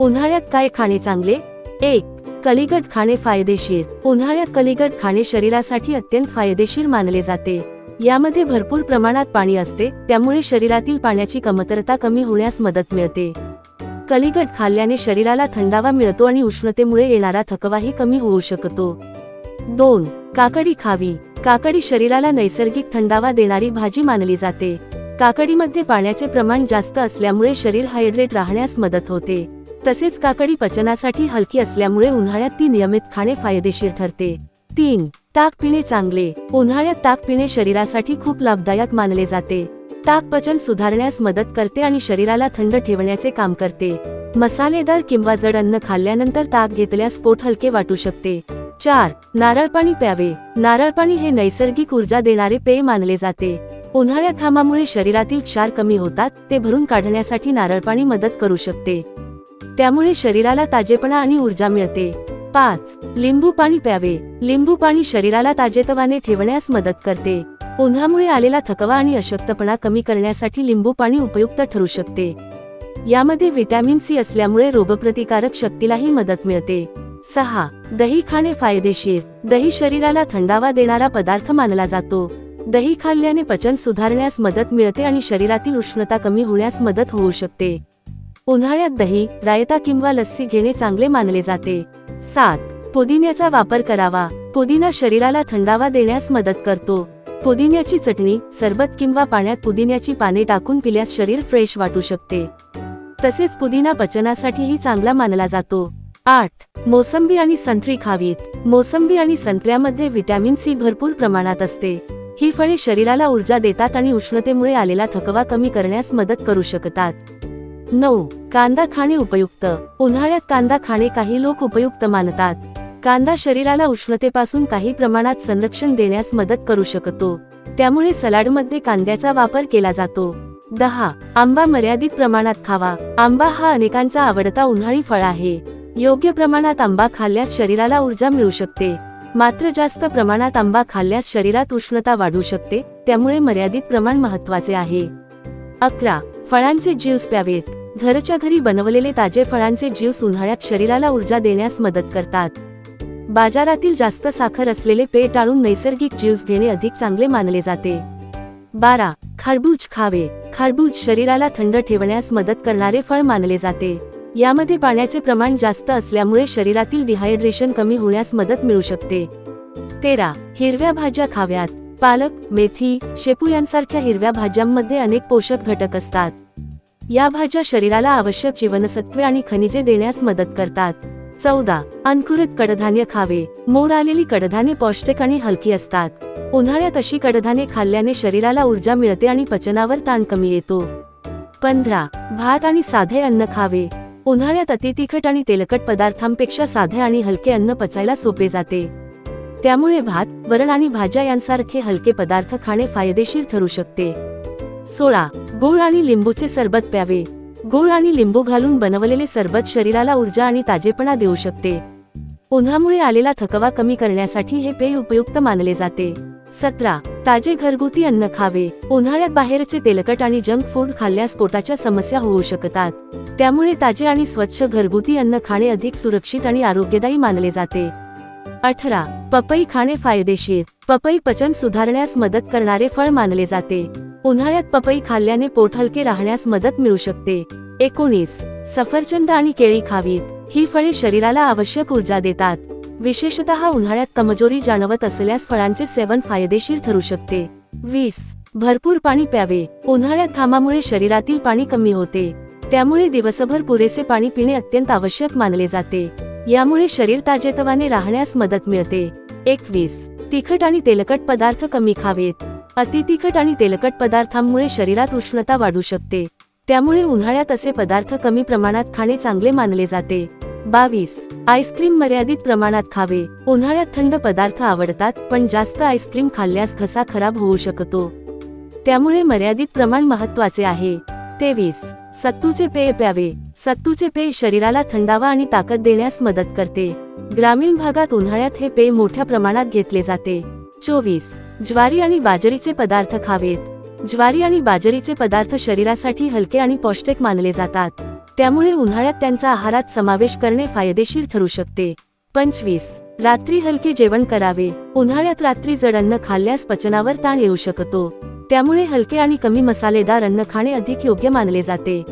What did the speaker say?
उन्हाळ्यात काय खाणे चांगले? 1. कलिंगड खाणे फायदेशीर. उन्हाळ्यात कलिंगड खाणे शरीरासाठी अत्यंत फायदेशीर मानले जाते. यामध्ये भरपूर प्रमाणात पाणी असते, त्यामुळे शरीरातील पाण्याची कमतरता कमी होण्यास मदत मिळते. कलिंगड खाल्ल्याने शरीराला थंडावा मिळतो आणि उष्णतेमुळे येणारा थकवाही कमी होऊ शकतो. 2. काकडी खावी. काकडी शरीराला नैसर्गिक थंडावा देणारी भाजी मानली जाते. काकडीमध्ये पाण्याचे प्रमाण जास्त असल्यामुळे शरीर हायड्रेट राहण्यास मदत होते. तसेच काकडी पचनासाठी हलकी असल्यामुळे उन्हाळ्यात ती नियमित खाणे फायदेशीर ठरते. 3. ताक पिणे चांगले. उन्हाळ्यात ताक पिणे शरीरासाठी खूप लाभदायक मानले जाते. ताक पचन सुधारण्यास मदत करते आणि शरीराला थंड ठेवण्याचे काम करते. मसालेदार किंवा जड अन्न खाल्ल्यानंतर ताक घेतल्यास पोट हलके वाटू शकते. 4. नारळ पाणी प्यावे. नारळ पाणी हे नैसर्गिक ऊर्जा देणारे पेय मानले जाते. उन्हाळ्यात घामामुळे शरीरातील क्षार कमी होतात, ते भरून काढण्यासाठी नारळ पाणी मदत करू शकते. त्यामुळे शरीराला ताजेपणा आणि ऊर्जा मिळते. 5. लिंबू पाणी प्यावे. लिंबू पाणी शरीराला ताजेतवाने ठेवण्यास मदत करते. उन्हामुळे आलेला थकवा आणि अशक्तपणा कमी करण्यासाठी लिंबू पाणी उपयुक्त ठरू शकते. यामध्ये व्हिटॅमिन सी असल्यामुळे रोगप्रतिकारक शक्तीलाही मदत मिळते. 6. दही खाणे फायदेशीर. दही शरीराला थंडावा देणारा पदार्थ मानला जातो. दही खाल्ल्याने पचन सुधारण्यास मदत मिळते आणि शरीरातील उष्णता कमी होण्यास मदत होऊ शकते. उन्हाळ्यात दही, रायता किंवा लस्सी घेणे चांगले मानले जाते. 7. पुदिन्याचा वापर करावा. पुदिना शरीराला थंडावा देण्यास मदत करतो. पुदिन्याची चटणी, सरबत किंवा पाण्यात पुदिन्याची पाने टाकून पिल्यास शरीर फ्रेश वाटू शकते. तसेच पुदिना पचनासाठीही चांगला मानला जातो. 8. मोसंबी आणि संत्री खावीत. मोसंबी आणि संत्र्यामध्ये व्हिटॅमिन सी भरपूर प्रमाणात असते. ही फळे शरीराला ऊर्जा देतात आणि उष्णतेमुळे आलेला थकवा कमी करण्यास मदत करू शकतात. 9. कांदा खाणे उपयुक्त. उन्हाळ्यात कांदा खाणे काही लोक उपयुक्त मानतात. कांदा शरीराला उष्णतेपासून काही प्रमाणात संरक्षण देण्यास मदत करू शकतो. त्यामुळे सलाडमध्ये कांद्याचा वापर केला जातो. 10. आंबा मर्यादित प्रमाणात खावा. आंबा हा अनेकांचा आवडता उन्हाळी फळ आहे. योग्य प्रमाणात आंबा खाल्ल्यास शरीराला ऊर्जा मिळू शकते. मात्र जास्त प्रमाणात आंबा खाल्ल्यास शरीरात उष्णता वाढू शकते, त्यामुळे मर्यादित प्रमाण महत्त्वाचे आहे. 11. फळांचे ज्यूस प्यावेत. घरच्या घरी बनवलेले ताजे फळांचे ज्यूस उन्हाळ्यात शरीराला ऊर्जा देण्यास मदत करतात. बाजारातील जास्त साखर असलेले पेय टाळून नैसर्गिक ज्यूस घेणे अधिक चांगले मानले जाते. 12. खरबूज खावे. खरबूज शरीराला थंड ठेवण्यास मदत करणारे फळ मानले जाते. यामध्ये पाण्याचे प्रमाण जास्त असल्यामुळे शरीरातील डिहायड्रेशन कमी होण्यास मदत मिळू शकते. 13. हिरव्या भाज्या खाव्यात. पालक, मेथी, शेपू यांसारख्या हिरव्या भाज्यांमध्ये अनेक पोषक घटक असतात. या भाज्या शरीराला आवश्यक जीवनसत्वे आणि खनिजे देण्यास मदत करतात. 14. अंकुरित कडधान्य खावे. मोड आलेली कडधान्ये पौष्टिक आणि हलकी असतात. उन्हाळ्यात अशी कडधान्ये खाल्ल्याने शरीराला ऊर्जा मिळते आणि पचनावर ताण कमी येतो. 15. भात आणि साधे अन्न खावे. उन्हाळ्यात अतितिखट आणि तेलकट पदार्थांपेक्षा साधे आणि हलके अन्न पचायला सोपे जाते. त्यामुळे भात, वरण आणि भाज्या यांसारखे हलके पदार्थ खाणे फायदेशीर ठरू शकते. 16. गूळ आणि लिंबूचे सरबत प्यावे. गूळ आणि लिंबू घालून बनवलेले सरबत शरीराला ऊर्जा आणि ताजेपणा देऊ शकते. उन्हामुळे आलेला थकवा कमी करण्यासाठी हे पेय उपयुक्त मानले जाते. 17. ताजे घरगुती अन्न खावे. उन्हाळ्यात बाहेरचे तेलकट आणि जंक फूड खाल्ल्यास पोटाच्या समस्या होऊ शकतात. त्यामुळे ताजे आणि स्वच्छ घरगुती अन्न खाणे अधिक सुरक्षित आणि आरोग्यदायी मानले जाते. 18. पपई खाणे फायदेशीर. पपई पचन सुधारण्यास मदत करणारे फळ मानले जाते. उन्हाळ्यात पपई खाल्ल्याने पोट हलके राहण्यास मदत मिळू शकते. 19. सफरचंद आणि केळी खावीत. ही फळे शरीराला आवश्यक ऊर्जा देतात. विशेषतः उन्हाळ्यात कमजोरी जाणवत असल्यास फळांचे सेवन फायदेशीर ठरू शकते. 20. भरपूर पाणी प्यावे. उन्हाळ्यात घामामुळे शरीरातील पाणी कमी होते. त्यामुळे दिवसभर पुरेसे पाणी पिणे अत्यंत आवश्यक मानले जाते. यामुळे शरीर ताजेतवाने राहण्यास मदत मिळते. 21. तिखट आणि तेलकट पदार्थ कमी खावेत. अतितिखट आणि तेलकट पदार्थांमुळे शरीरात उष्णता वाढू शकते. त्यामुळे उन्हाळ्यात असे पदार्थ कमी प्रमाणात खाणे चांगले मानले जाते. 22. आईस्क्रीम मर्यादित प्रमाणात खावे. उन्हाळ्यात थंड पदार्थ आवडतात, पण जास्त आईस्क्रीम खाल्ल्यास घसा खराब होऊ शकतो. त्यामुळे मर्यादित प्रमाण महत्त्वाचे आहे. 23. सत्तूचे पेय प्यावे. सत्तूचे पेय शरीराला थंडावा आणि ताकद देण्यास मदत करते. ग्रामीण भागात उन्हाळ्यात हे पेय मोठ्या प्रमाणात घेतले जाते. 24. ज्वारी आणि बाजरीचे पदार्थ खावेत. ज्वारी आणि बाजरीचे पदार्थ शरीरासाठी हलके आणि पौष्टिक मानले जातात. त्यामुळे उन्हाळ्यात त्यांचा आहारात समावेश करणे फायदेशीर ठरू शकते. 25. रात्री हलके जेवण करावे. उन्हाळ्यात रात्री जड अन्न खाल्ल्यास पचनावर ताण येऊ शकतो. त्यामुळे हलके आणि कमी मसालेदार अन्न खाणे अधिक योग्य मानले जाते.